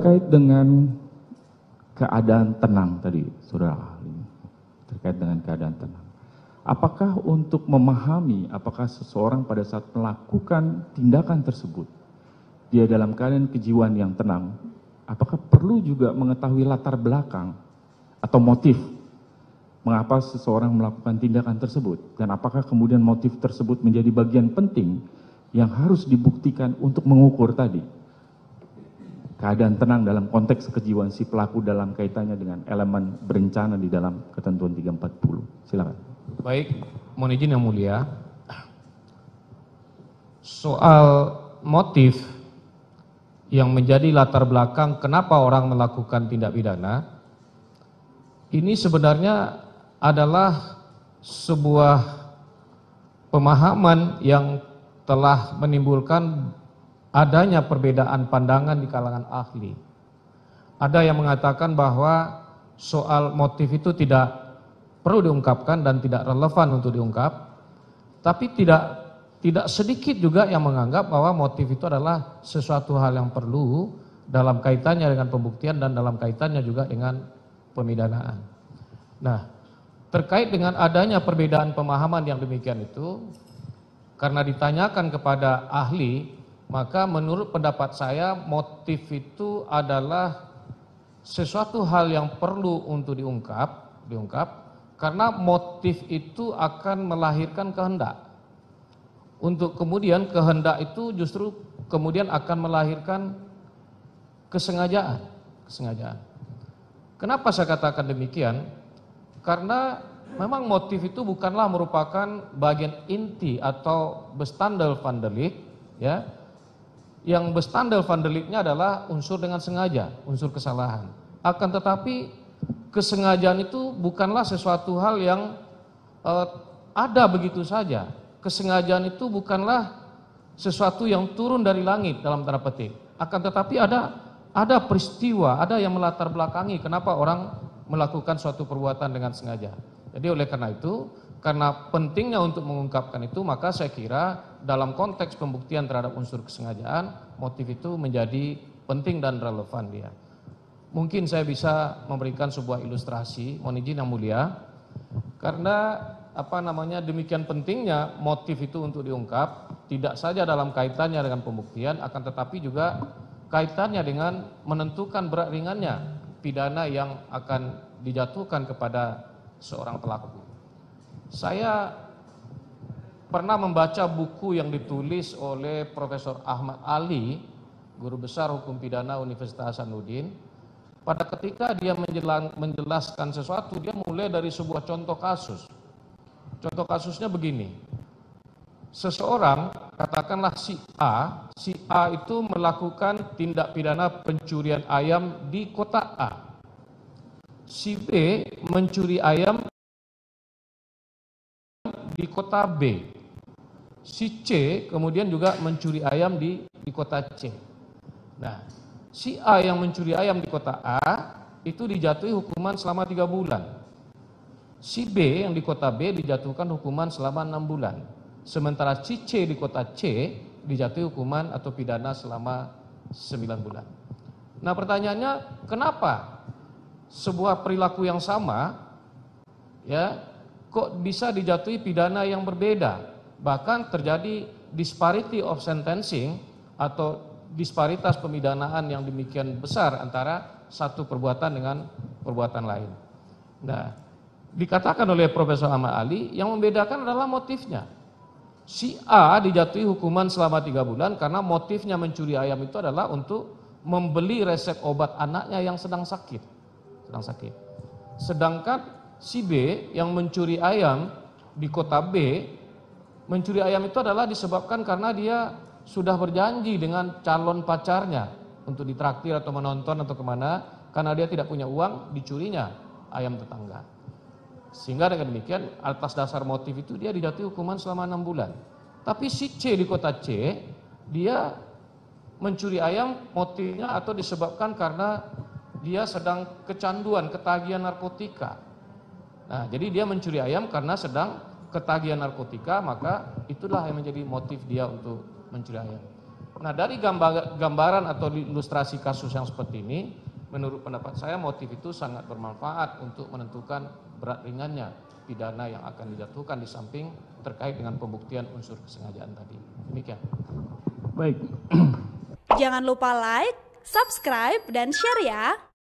terkait dengan keadaan tenang tadi, saudara ahli, terkait dengan keadaan tenang. Apakah untuk memahami apakah seseorang pada saat melakukan tindakan tersebut, dia dalam keadaan kejiwaan yang tenang, apakah perlu juga mengetahui latar belakang atau motif mengapa seseorang melakukan tindakan tersebut? Dan apakah kemudian motif tersebut menjadi bagian penting yang harus dibuktikan untuk mengukur tadi keadaan tenang dalam konteks kejiwaan si pelaku dalam kaitannya dengan elemen berencana di dalam ketentuan 340. Silakan. Baik, mohon izin yang mulia. Soal motif yang menjadi latar belakang kenapa orang melakukan tindak pidana, ini sebenarnya adalah sebuah pemahaman yang telah menimbulkan adanya perbedaan pandangan di kalangan ahli. Ada yang mengatakan bahwa soal motif itu tidak perlu diungkapkan dan tidak relevan untuk diungkap, tapi tidak sedikit juga yang menganggap bahwa motif itu adalah sesuatu hal yang perlu dalam kaitannya dengan pembuktian dan dalam kaitannya juga dengan pemidanaan. Nah, terkait dengan adanya perbedaan pemahaman yang demikian itu, karena ditanyakan kepada ahli, maka menurut pendapat saya motif itu adalah sesuatu hal yang perlu untuk diungkap karena motif itu akan melahirkan kehendak. Untuk kemudian kehendak itu justru kemudian akan melahirkan kesengajaan. Kenapa saya katakan demikian? Karena memang motif itu bukanlah merupakan bagian inti atau bestandel van delik, ya. Yang bestandel van deliknya adalah unsur dengan sengaja, unsur kesalahan. Akan tetapi kesengajaan itu bukanlah sesuatu hal yang ada begitu saja. Kesengajaan itu bukanlah sesuatu yang turun dari langit dalam tanda petik. Akan tetapi ada peristiwa, ada yang melatar belakangi kenapa orang melakukan suatu perbuatan dengan sengaja. Jadi oleh karena itu, karena pentingnya untuk mengungkapkan itu, maka saya kira dalam konteks pembuktian terhadap unsur kesengajaan, motif itu menjadi penting dan relevan dia. Mungkin saya bisa memberikan sebuah ilustrasi, mohon izin yang mulia, karena demikian pentingnya motif itu untuk diungkap, tidak saja dalam kaitannya dengan pembuktian, akan tetapi juga kaitannya dengan menentukan berat ringannya pidana yang akan dijatuhkan kepada seorang pelaku. Saya pernah membaca buku yang ditulis oleh Profesor Ahmad Ali, guru besar hukum pidana Universitas Hasanuddin. Pada ketika dia menjelaskan sesuatu, dia mulai dari sebuah contoh kasus. Contoh kasusnya begini. Seseorang, katakanlah si A itu melakukan tindak pidana pencurian ayam di kota A. Si B mencuri ayam di kota B. Si C kemudian juga mencuri ayam di kota C. Nah, si A yang mencuri ayam di kota A itu dijatuhi hukuman selama 3 bulan. Si B yang di kota B dijatuhkan hukuman selama 6 bulan. Sementara si C di kota C dijatuhi hukuman atau pidana selama 9 bulan. Nah, pertanyaannya, kenapa sebuah perilaku yang sama ya kok bisa dijatuhi pidana yang berbeda? Bahkan terjadi disparity of sentencing atau disparitas pemidanaan yang demikian besar antara satu perbuatan dengan perbuatan lain. Nah, dikatakan oleh Profesor Ahmad Ali yang membedakan adalah motifnya. Si A dijatuhi hukuman selama 3 bulan karena motifnya mencuri ayam itu adalah untuk membeli resep obat anaknya yang sedang sakit. Sedangkan si B yang mencuri ayam di kota B, mencuri ayam itu adalah disebabkan karena dia sudah berjanji dengan calon pacarnya untuk ditraktir atau menonton atau kemana, karena dia tidak punya uang, dicurinya ayam tetangga. Sehingga dengan demikian atas dasar motif itu dia dijatuhi hukuman selama 6 bulan. Tapi si C di kota C, dia mencuri ayam motifnya atau disebabkan karena dia sedang kecanduan, ketagihan narkotika. Nah, jadi dia mencuri ayam karena sedang ketagihan narkotika, maka itulah yang menjadi motif dia untuk mencuri ayam. Nah, dari gambaran atau ilustrasi kasus yang seperti ini, menurut pendapat saya motif itu sangat bermanfaat untuk menentukan berat ringannya pidana yang akan dijatuhkan di samping terkait dengan pembuktian unsur kesengajaan tadi. Demikian. Baik. Jangan lupa like, subscribe, dan share ya.